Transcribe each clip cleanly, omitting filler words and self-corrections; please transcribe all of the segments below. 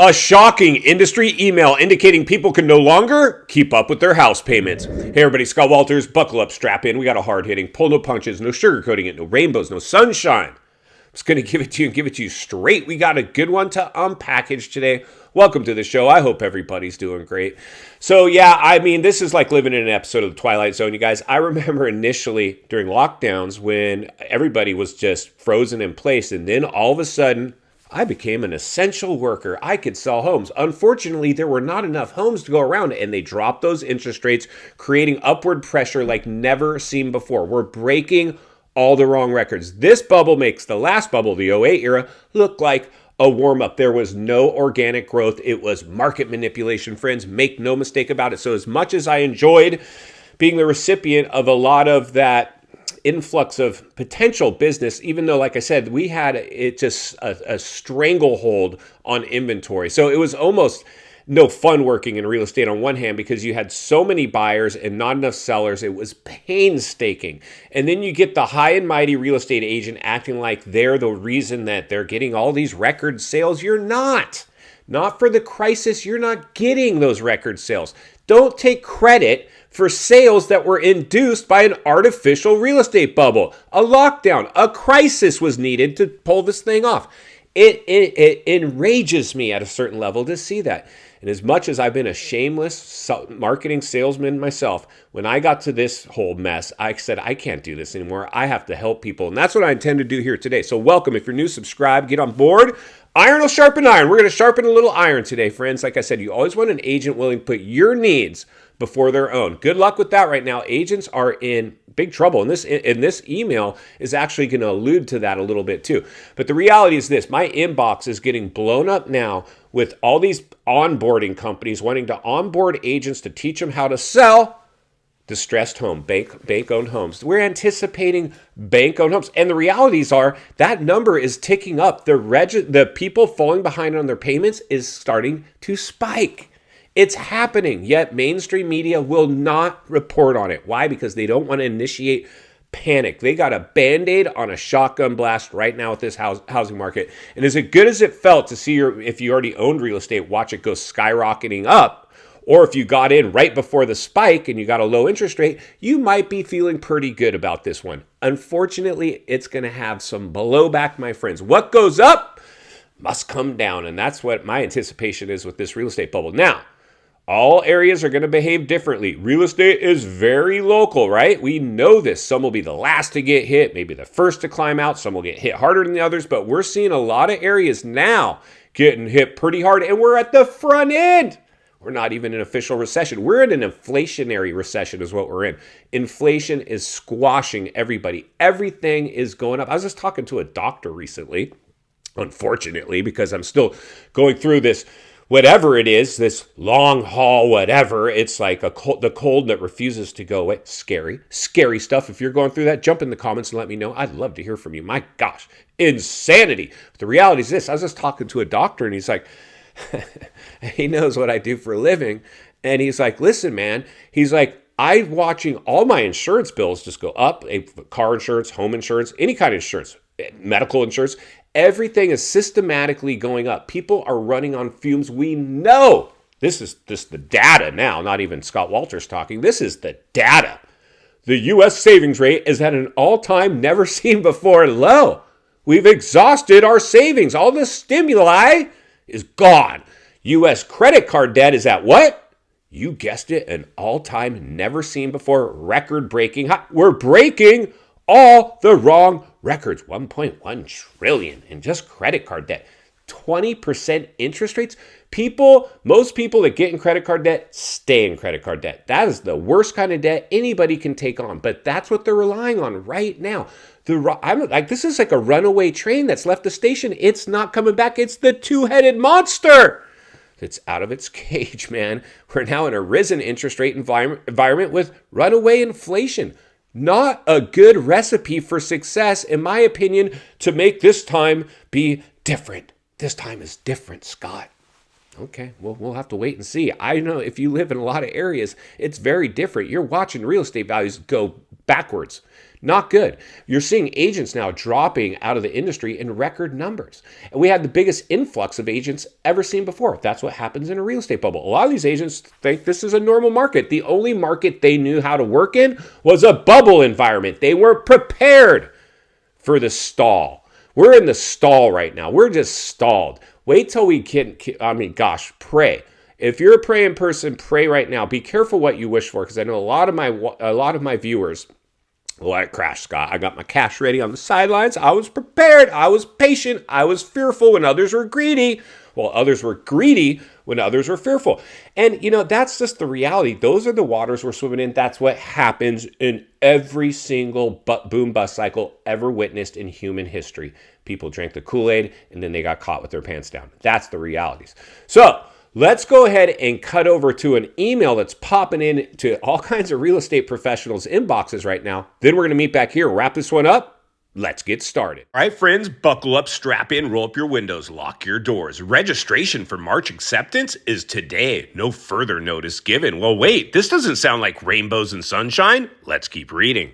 A shocking industry email indicating people can no longer keep up with their house payments. Hey everybody, Scott Walters, buckle up, strap in. We got a hard hitting, pull no punches, no sugarcoating it, no rainbows, no sunshine. I'm just going to give it to you and give it to you straight. We got a good one to unpackage today. Welcome to the show. I hope everybody's doing great. So yeah, I mean, this is like living in an episode of The Twilight Zone, you guys. I remember initially during lockdowns when everybody was just frozen in place, and then all of a sudden, I became an essential worker. I could sell homes. Unfortunately, there were not enough homes to go around, and they dropped those interest rates, creating upward pressure like never seen before. We're breaking all the wrong records. This bubble makes the last bubble, the '08 era, look like a warm-up. There was no organic growth. It was market manipulation, friends. Make no mistake about it. So as much as I enjoyed being the recipient of a lot of that influx of potential business, even though, like I said, we had it just a stranglehold on inventory. So it was almost no fun working in real estate on one hand because you had so many buyers and not enough sellers. It was painstaking. And then you get the high and mighty real estate agent acting like they're the reason that they're getting all these record sales. You're not. Not for the crisis. You're not getting those record sales. Don't take credit for sales that were induced by an artificial real estate bubble. A lockdown, a crisis was needed to pull this thing off. It enrages me at a certain level to see that. And as much as I've been a shameless marketing salesman myself, when I got to this whole mess, I said, I can't do this anymore. I have to help people. And that's what I intend to do here today. So welcome. If you're new, subscribe, get on board. Iron will sharpen iron. We're going to sharpen a little iron today, friends. Like I said, you always want an agent willing to put your needs before their own. Good luck with that right now. Agents are in big trouble. And this email is actually going to allude to that a little bit too. But the reality is this, my inbox is getting blown up now with all these onboarding companies wanting to onboard agents to teach them how to sell distressed home, bank-owned homes. We're anticipating bank-owned homes. And the realities are that number is ticking up. The people falling behind on their payments is starting to spike. It's happening, yet mainstream media will not report on it. Why? Because they don't want to initiate panic. They got a Band-Aid on a shotgun blast right now with this housing market. And as good as it felt to see if you already owned real estate, watch it go skyrocketing up, or if you got in right before the spike and you got a low interest rate, you might be feeling pretty good about this one. Unfortunately, it's going to have some blowback, my friends. What goes up must come down. And that's what my anticipation is with this real estate bubble. Now, all areas are going to behave differently. Real estate is very local, right? We know this. Some will be the last to get hit, maybe the first to climb out. Some will get hit harder than the others, but we're seeing a lot of areas now getting hit pretty hard, and we're at the front end. We're not even in official recession. We're in an inflationary recession is what we're in. Inflation is squashing everybody. Everything is going up. I was just talking to a doctor recently, unfortunately, because I'm still going through this whatever it is, this long haul, whatever. It's like the cold that refuses to go away. Scary stuff. If you're going through that, jump in the comments and let me know. I'd love to hear from you. My gosh, insanity. But the reality is this. I was just talking to a doctor and he's like, he knows what I do for a living. And he's like, listen, man, he's like, I'm watching all my insurance bills just go up. Car insurance, home insurance, any kind of insurance, medical insurance. Everything is systematically going up. People are running on fumes. We know this is the data now, not even Scott Walters talking. This is the data. The U.S. savings rate is at an all-time never seen before low. We've exhausted our savings. All the stimuli is gone. U.S. credit card debt is at what? You guessed it, an all-time never seen before record-breaking high. We're breaking all the wrong records. 1.1 trillion in just credit card debt. 20% interest rates. Most people that get in credit card debt stay in credit card debt. That is the worst kind of debt anybody can take on. But that's what they're relying on right now. I'm like, this is like a runaway train that's left the station. It's not coming back. It's the two-headed monster. It's out of its cage, man. We're now in a risen interest rate environment with runaway inflation. Not a good recipe for success, in my opinion, to make this time be different. This time is different, Scott. Okay, well, we'll have to wait and see. I know if you live in a lot of areas, it's very different. You're watching real estate values go backwards. Not good. You're seeing agents now dropping out of the industry in record numbers. And we had the biggest influx of agents ever seen before. That's what happens in a real estate bubble. A lot of these agents think this is a normal market. The only market they knew how to work in was a bubble environment. They weren't prepared for the stall. We're in the stall right now. We're just stalled. Wait till we can, pray. If you're a praying person, pray right now. Be careful what you wish for, because I know a lot of my viewers, let it crash, Scott. I got my cash ready on the sidelines. I was prepared. I was patient. I was fearful when others were greedy. Well, others were greedy when others were fearful. And, that's just the reality. Those are the waters we're swimming in. That's what happens in every single boom bust cycle ever witnessed in human history. People drank the Kool-Aid and then they got caught with their pants down. That's the realities. So let's go ahead and cut over to an email that's popping in to all kinds of real estate professionals' inboxes right now. Then we're going to meet back here, wrap this one up. Let's get started. All right, friends, buckle up, strap in, roll up your windows, lock your doors. Registration for March acceptance is today. No further notice given. Well, wait, this doesn't sound like rainbows and sunshine. Let's keep reading.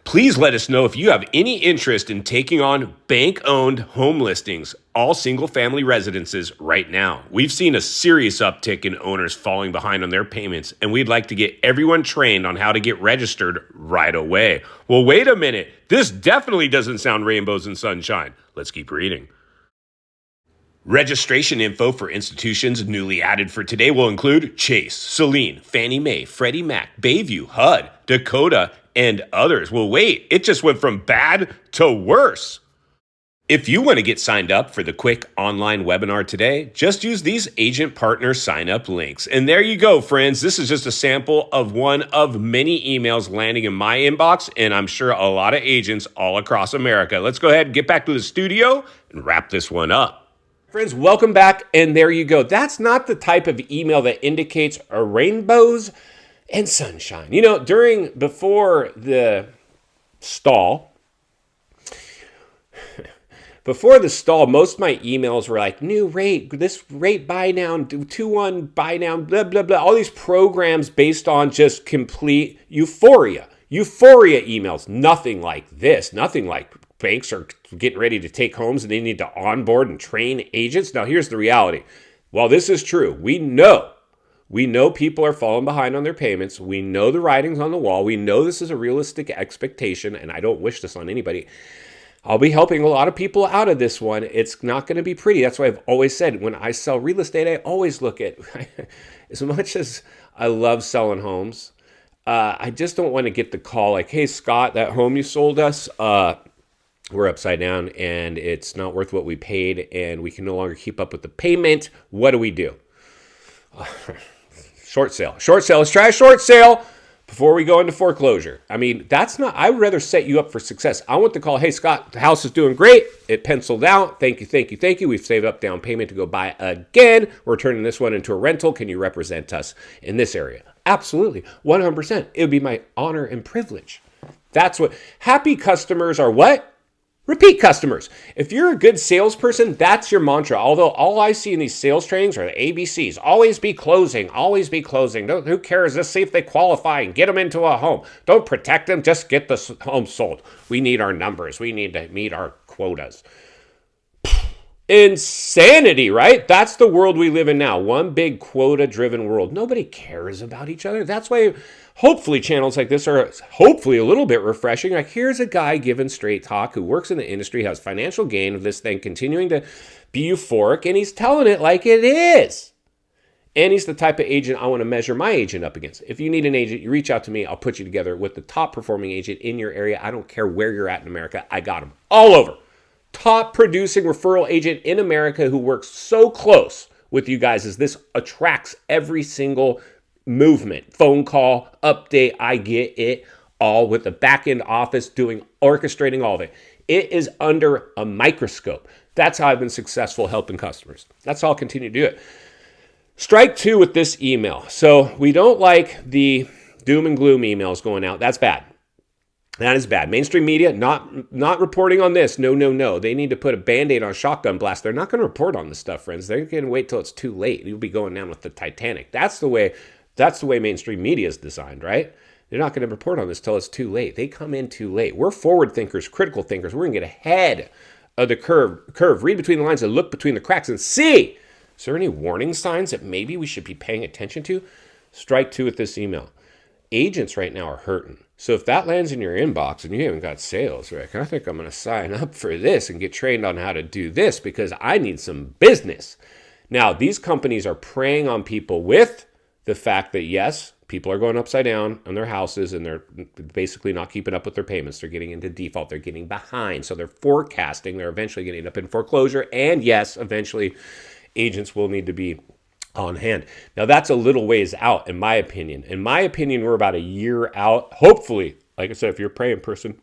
Please let us know if you have any interest in taking on bank-owned home listings, all single-family residences right now. We've seen a serious uptick in owners falling behind on their payments, and we'd like to get everyone trained on how to get registered right away. Well, wait a minute. This definitely doesn't sound rainbows and sunshine. Let's keep reading. Registration info for institutions newly added for today will include Chase, Selene, Fannie Mae, Freddie Mac, Bayview, HUD, Dakota, and others. Well, wait, it just went from bad to worse. If you want to get signed up for the quick online webinar today, just use these agent partner sign up links. And there you go, friends. This is just a sample of one of many emails landing in my inbox, and I'm sure a lot of agents all across America. Let's go ahead and get back to the studio and wrap this one up. Friends, welcome back. And there you go. That's not the type of email that indicates a rainbows and sunshine. Before the stall, most of my emails were like, new rate, this rate buy down, 2-1 buy down, blah, blah, blah. All these programs based on just complete euphoria emails. Nothing like this. Nothing like banks are getting ready to take homes and they need to onboard and train agents. Now, here's the reality. While this is true, we know people are falling behind on their payments. We know the writing's on the wall. We know this is a realistic expectation, and I don't wish this on anybody. I'll be helping a lot of people out of this one. It's not going to be pretty. That's why I've always said when I sell real estate, I always look at, as much as I love selling homes, I just don't want to get the call like, hey, Scott, that home you sold us, we're upside down, and it's not worth what we paid, and we can no longer keep up with the payment. What do we do? Short sale. Let's try a short sale before we go into foreclosure. I would rather set you up for success. I want the call, hey, Scott, the house is doing great. It penciled out. Thank you. We've saved up down payment to go buy again. We're turning this one into a rental. Can you represent us in this area? Absolutely. 100%. It would be my honor and privilege. That's what happy customers are. What? Repeat customers. If you're a good salesperson, that's your mantra. Although all I see in these sales trainings are the ABCs. Always be closing. Who cares? Just see if they qualify and get them into a home. Don't protect them. Just get the home sold. We need our numbers. We need to meet our quotas. Insanity, right? That's the world we live in now. One big quota-driven world. Nobody cares about each other. That's why hopefully channels like this are hopefully a little bit refreshing. Like, here's a guy giving straight talk who works in the industry, has financial gain of this thing, continuing to be euphoric, and he's telling it like it is. And he's the type of agent I want to measure my agent up against. If you need an agent, you reach out to me. I'll put you together with the top performing agent in your area. I don't care where you're at in America. I got them all over. Top producing referral agent in America who works so close with you guys as this attracts every single movement, phone call, update. I get it all with the back end office orchestrating all of it. It is under a microscope. That's how I've been successful helping customers. That's how I'll continue to do it. Strike two with this email. So we don't like the doom and gloom emails going out. That's bad. That is bad. Mainstream media not reporting on this. No, no, no. They need to put a Band-Aid on a shotgun blast. They're not going to report on this stuff, friends. They're going to wait till it's too late. You'll be going down with the Titanic. That's the way mainstream media is designed, right? They're not going to report on this till it's too late. They come in too late. We're forward thinkers, critical thinkers. We're going to get ahead of the curve. Read between the lines and look between the cracks and see. Is there any warning signs that maybe we should be paying attention to? Strike two with this email. Agents right now are hurting. So if that lands in your inbox and you haven't got sales, Rick, I think I'm going to sign up for this and get trained on how to do this because I need some business. Now, these companies are preying on people with the fact that, yes, people are going upside down on their houses and they're basically not keeping up with their payments. They're getting into default. They're getting behind. So they're forecasting. They're eventually going to end up in foreclosure. And yes, eventually agents will need to be on hand. Now, that's a little ways out, in my opinion. In my opinion, we're about a year out. Hopefully, like I said, if you're a praying person,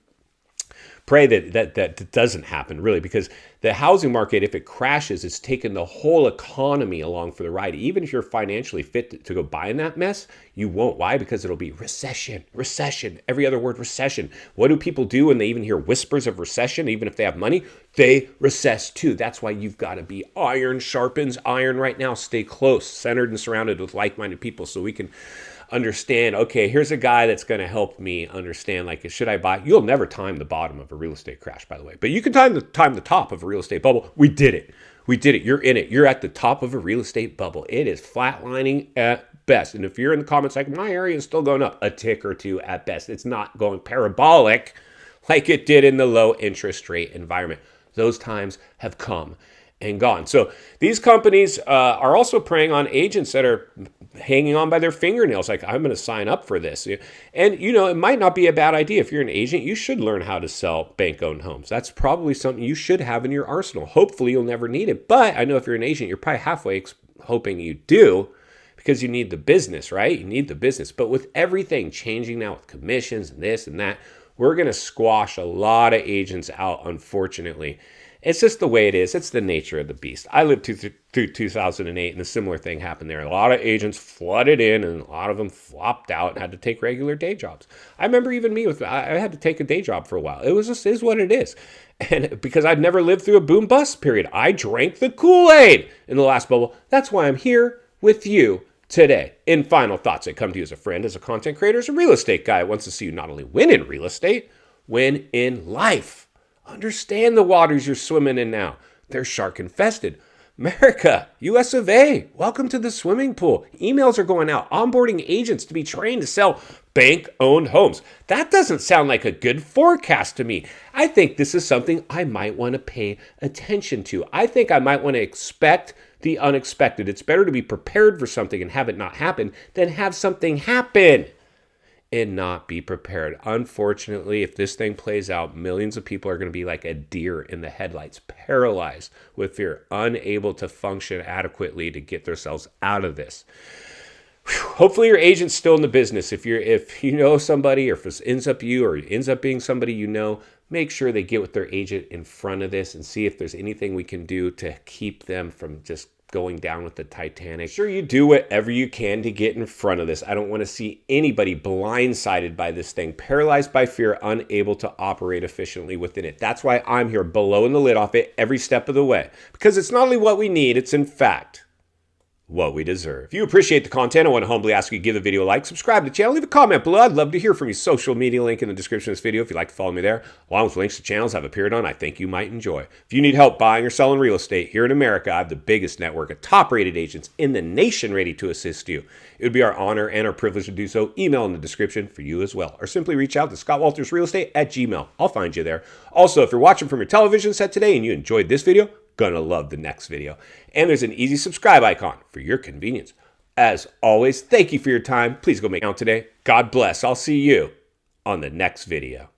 pray that doesn't happen, really, because the housing market, if it crashes, it's taken the whole economy along for the ride. Even if you're financially fit to go buy in that mess, you won't. Why? Because it'll be recession. Every other word, recession. What do people do when they even hear whispers of recession? Even if they have money, they recess too. That's why you've got to be iron sharpens iron right now. Stay close, centered and surrounded with like-minded people so we can understand, okay, here's a guy that's going to help me understand, like, should I buy? You'll never time the bottom of a real estate crash, by the way, but you can time the top of a real estate bubble. We did it. You're in it. You're at the top of a real estate bubble. It is flatlining at best. And if you're in the comments like, my area is still going up, a tick or two at best. It's not going parabolic like it did in the low interest rate environment. Those times have come and gone. So these companies are also preying on agents that are hanging on by their fingernails, like, I'm going to sign up for this. And, it might not be a bad idea. If you're an agent, you should learn how to sell bank-owned homes. That's probably something you should have in your arsenal. Hopefully, you'll never need it. But I know if you're an agent, you're probably halfway hoping you do, because you need the business, right? You need the business. But with everything changing now with commissions and this and that, we're going to squash a lot of agents out, unfortunately. It's just the way it is. It's the nature of the beast. I lived through 2008, and a similar thing happened there. A lot of agents flooded in, and a lot of them flopped out and had to take regular day jobs. I remember even me, I had to take a day job for a while. It was just is what it is. And because I'd never lived through a boom-bust period, I drank the Kool-Aid in the last bubble. That's why I'm here with you today. In final thoughts, I come to you as a friend, as a content creator, as a real estate guy who wants to see you not only win in real estate, win in life. Understand the waters you're swimming in now. They're shark infested. America, US of A, welcome to the swimming pool. Emails are going out, onboarding agents to be trained to sell bank-owned homes. That doesn't sound like a good forecast to me. I think this is something I might want to pay attention to. I think I might want to expect the unexpected. It's better to be prepared for something and have it not happen than have something happen and not be prepared. Unfortunately, if this thing plays out, millions of people are going to be like a deer in the headlights, paralyzed with fear, unable to function adequately to get themselves out of this. Hopefully your agent's still in the business. If you know somebody, or if it ends up you, or it ends up being somebody you know, make sure they get with their agent in front of this and see if there's anything we can do to keep them from just going down with the Titanic. Sure, you do whatever you can to get in front of this. I don't want to see anybody blindsided by this thing, paralyzed by fear, unable to operate efficiently within it. That's why I'm here, blowing the lid off it every step of the way. Because it's not only what we need, it's in fact what we deserve. If you appreciate the content, I want to humbly ask you to give the video a like, subscribe to the channel, leave a comment below. I'd love to hear from you. Social media link in the description of this video if you'd like to follow me there, along with links to channels I've appeared on I think you might enjoy. If you need help buying or selling real estate here in America, I have the biggest network of top-rated agents in the nation ready to assist you. It would be our honor and our privilege to do so. Email in the description for you as well. Or simply reach out to ScottWaltersRealestate@gmail.com. I'll find you there. Also, if you're watching from your television set today and you enjoyed this video, gonna love the next video. And there's an easy subscribe icon for your convenience. As always, thank you for your time. Please go make it count today. God bless. I'll see you on the next video.